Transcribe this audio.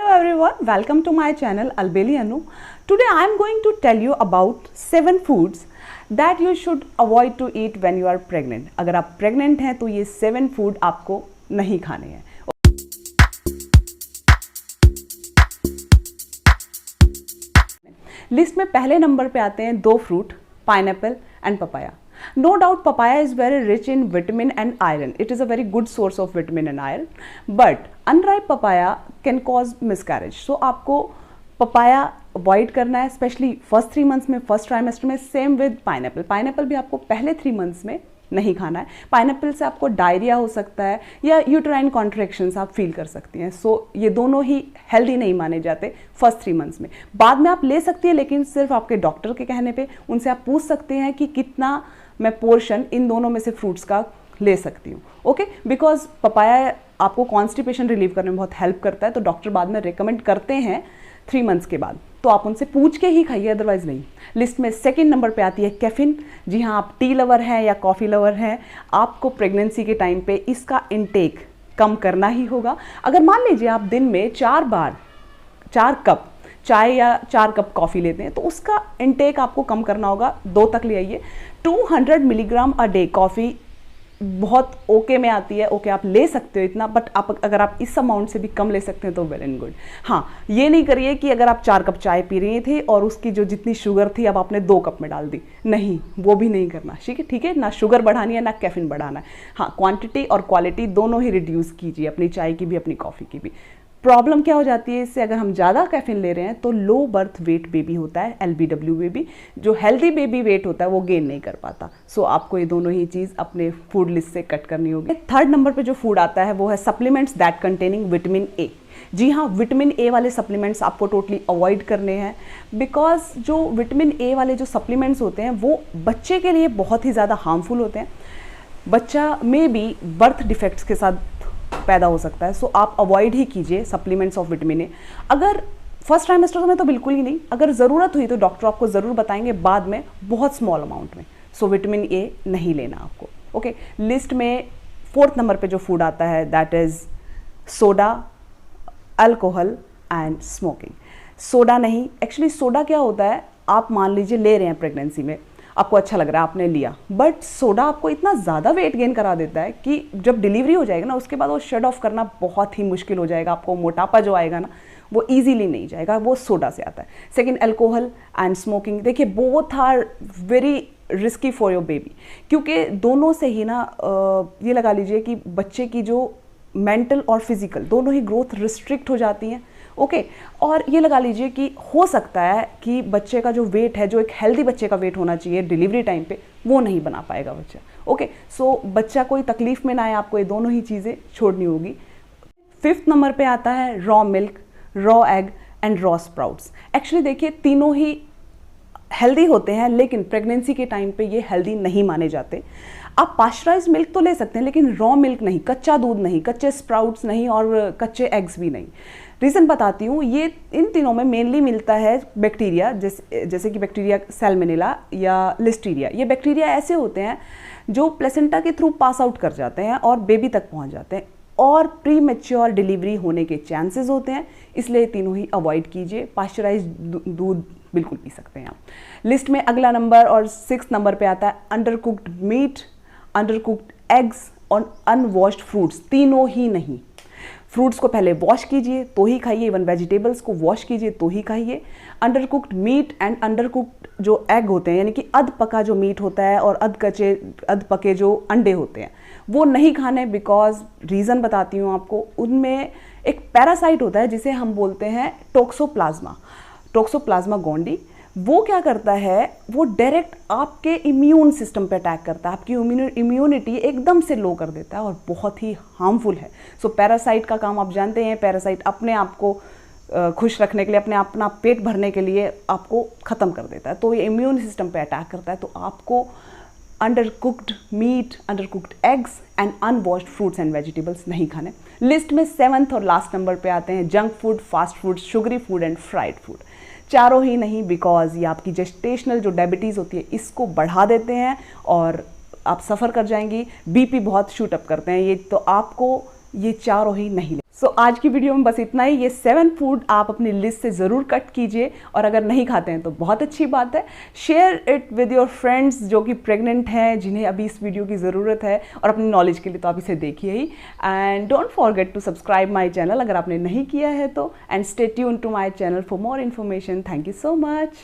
Hello everyone, welcome to my channel Albeli Anu. Today I am going to tell you about 7 foods that you should avoid to eat when you are pregnant. अगर आप pregnant हैं तो ये 7 food आपको नहीं खाने हैं. List में पहले नंबर पे आते हैं 2 fruit, pineapple and papaya. No doubt papaya is very rich in vitamin and iron. It is a very good source of vitamin and iron. But unripe papaya can cause miscarriage. So आपको papaya avoid करना है, specially first 3 months में, first trimester में. Same with pineapple. Pineapple भी आपको पहले 3 months में नहीं खाना है. पाइनएप्पल से आपको डायरिया हो सकता है या यूट्राइन कॉन्ट्रैक्शंस आप फील कर सकती हैं. सो ये दोनों ही हेल्दी नहीं माने जाते फर्स्ट 3 मंथ्स में. बाद में आप ले सकती हैं, लेकिन सिर्फ आपके डॉक्टर के कहने पे. उनसे आप पूछ सकते हैं कि कितना मैं पोर्शन इन दोनों में से फ्रूट्स का ले सकती हूँ. ओके, बिकॉज पपाया आपको कॉन्स्टिपेशन रिलीव करने में बहुत हेल्प करता है, तो डॉक्टर बाद में रिकमेंड करते हैं 3 मंथ्स के बाद. तो आप उनसे पूछ के ही खाइए, अदरवाइज नहीं. लिस्ट में सेकंड नंबर पे आती है कैफीन. जी हाँ, आप टी लवर हैं या कॉफ़ी लवर हैं, आपको प्रेगनेंसी के टाइम पे इसका इंटेक कम करना ही होगा. अगर मान लीजिए आप दिन में 4 कप चाय या 4 कप कॉफ़ी लेते हैं, तो उसका इंटेक आपको कम करना होगा. 2 तक ले आइए. 200 मिलीग्राम अ डे कॉफ़ी बहुत ओके में आती है. ओके, आप ले सकते हो इतना, बट अगर आप इस अमाउंट से भी कम ले सकते हैं तो वेल एंड गुड. हाँ, ये नहीं करिए कि अगर आप 4 कप चाय पी रही थे और उसकी जो जितनी शुगर थी अब आपने 2 कप में डाल दी. नहीं, वो भी नहीं करना. ठीक है, ना शुगर बढ़ानी है ना कैफीन बढ़ाना है. हाँ, क्वांटिटी और क्वालिटी दोनों ही रिड्यूस कीजिए, अपनी चाय की भी अपनी कॉफ़ी की भी. प्रॉब्लम क्या हो जाती है इससे, अगर हम ज़्यादा कैफीन ले रहे हैं तो लो बर्थ वेट बेबी होता है, LBW बेबी. जो हेल्दी बेबी वेट होता है वो गेन नहीं कर पाता. सो आपको ये दोनों ही चीज़ अपने फूड लिस्ट से कट करनी होगी. थर्ड नंबर पे जो फूड आता है वो है supplements that containing vitamin A. जी हाँ, विटामिन ए वाले सप्लीमेंट्स आपको टोटली अवॉइड करने हैं, बिकॉज जो विटामिन ए वाले जो सप्लीमेंट्स होते हैं वो बच्चे के लिए बहुत ही ज़्यादा हार्मफुल होते हैं. बच्चा में भी बर्थ डिफेक्ट्स के साथ पैदा हो सकता है. सो आप अवॉइड ही कीजिए सप्लीमेंट्स ऑफ विटामिन ए. अगर फर्स्ट ट्राइमेस्टर में तो बिल्कुल ही नहीं. अगर ज़रूरत हुई तो डॉक्टर आपको ज़रूर बताएंगे बाद में, बहुत स्मॉल अमाउंट में. सो विटामिन ए नहीं लेना आपको. ओके, लिस्ट में 4th नंबर पे जो फूड आता है that is soda, alcohol and smoking. Soda नहीं, एक्चुअली सोडा क्या होता है, आप मान लीजिए ले रहे हैं प्रेगनेंसी में, आपको अच्छा लग रहा है, आपने लिया, बट सोडा आपको इतना ज़्यादा वेट गेन करा देता है कि जब डिलीवरी हो जाएगा ना, उसके बाद वो शट ऑफ करना बहुत ही मुश्किल हो जाएगा. आपको मोटापा जो आएगा ना वो ईजीली नहीं जाएगा, वो सोडा से आता है. Second, alcohol and smoking. देखिए, both are very risky for your baby, क्योंकि दोनों से ही ना ये लगा लीजिए कि बच्चे की जो मेंटल और फिजिकल दोनों ही ग्रोथ रिस्ट्रिक्ट हो जाती हैं. ओके, और ये लगा लीजिए कि हो सकता है कि बच्चे का जो वेट है, जो एक हेल्दी बच्चे का वेट होना चाहिए डिलीवरी टाइम पे, वो नहीं बना पाएगा बच्चा. ओके, सो बच्चा कोई तकलीफ में ना आए, आपको ये दोनों ही चीज़ें छोड़नी होगी. 5th नंबर पे आता है raw milk, raw egg and raw sprouts. Actually देखिए, तीनों ही हेल्दी होते हैं, लेकिन प्रेगनेंसी के टाइम पे ये हेल्दी नहीं माने जाते. आप पास्चराइज्ड मिल्क तो ले सकते हैं, लेकिन रॉ मिल्क नहीं, कच्चा दूध नहीं, कच्चे स्प्राउट्स नहीं और कच्चे एग्स भी नहीं. रीज़न बताती हूँ. ये इन तीनों में मेनली मिलता है बैक्टीरिया, जैसे कि बैक्टीरिया सैल्मोनेला या लिस्टीरिया. ये बैक्टीरिया ऐसे होते हैं जो प्लेसेंटा के थ्रू पास आउट कर जाते हैं और बेबी तक पहुँच जाते हैं, और प्री मैच्योर डिलीवरी होने के चांसेस होते हैं. इसलिए तीनों ही अवॉइड कीजिए. पास्चराइज्ड दूध बिल्कुल पी सकते हैं आप. लिस्ट में अगला नंबर और 6th नंबर पे आता है under cooked meet, under cooked eggs और अनवॉश्ड फ्रूट्स. तीनों ही नहीं. फ्रूट्स को पहले वॉश कीजिए तो ही खाइए, इवन वेजिटेबल्स को वॉश कीजिए तो ही खाइए. Under cooked meet and under cooked जो एग होते हैं, यानी कि अध पका जो मीट होता है और अध पके जो अंडे होते हैं, वो नहीं खाने. बिकॉज रीज़न बताती हूँ आपको. उनमें एक पैरासाइट होता है जिसे हम बोलते हैं टोक्सोप्लाज्मा गोंडी. वो क्या करता है, वो डायरेक्ट आपके इम्यून सिस्टम पे अटैक करता है, आपकी इम्यूनिटी एकदम से लो कर देता है और बहुत ही हार्मफुल है. सो पैरासाइट का काम आप जानते हैं. पैरासाइट अपने आप को खुश रखने के लिए, अपना पेट भरने के लिए आपको ख़त्म कर देता है. तो ये इम्यून सिस्टम पे अटैक करता है. तो आपको under cooked meet, under cooked eggs and unwashed fruits and vegetables नहीं खाने. लिस्ट में 7th और लास्ट नंबर पे आते हैं junk food, fast food, sugary food and fried food. चारों ही नहीं, बिकॉज ये आपकी जेस्टेशनल जो डायबिटीज़ होती है इसको बढ़ा देते हैं और आप सफ़र कर जाएंगी. BP बहुत शूट अप करते हैं ये, तो आपको ये चारों ही नहीं. सो आज की वीडियो में बस इतना ही। ये 7 फूड आप अपनी लिस्ट से ज़रूर कट कीजिए, और अगर नहीं खाते हैं तो बहुत अच्छी बात है। Share it with your friends जो कि प्रेग्नेंट हैं, जिन्हें अभी इस वीडियो की ज़रूरत है, और अपनी नॉलेज के लिए तो आप इसे देखिए ही। And don't forget to subscribe my channel अगर आपने नहीं किया है तो, and stay tune to my channel for more information. Thank you so much.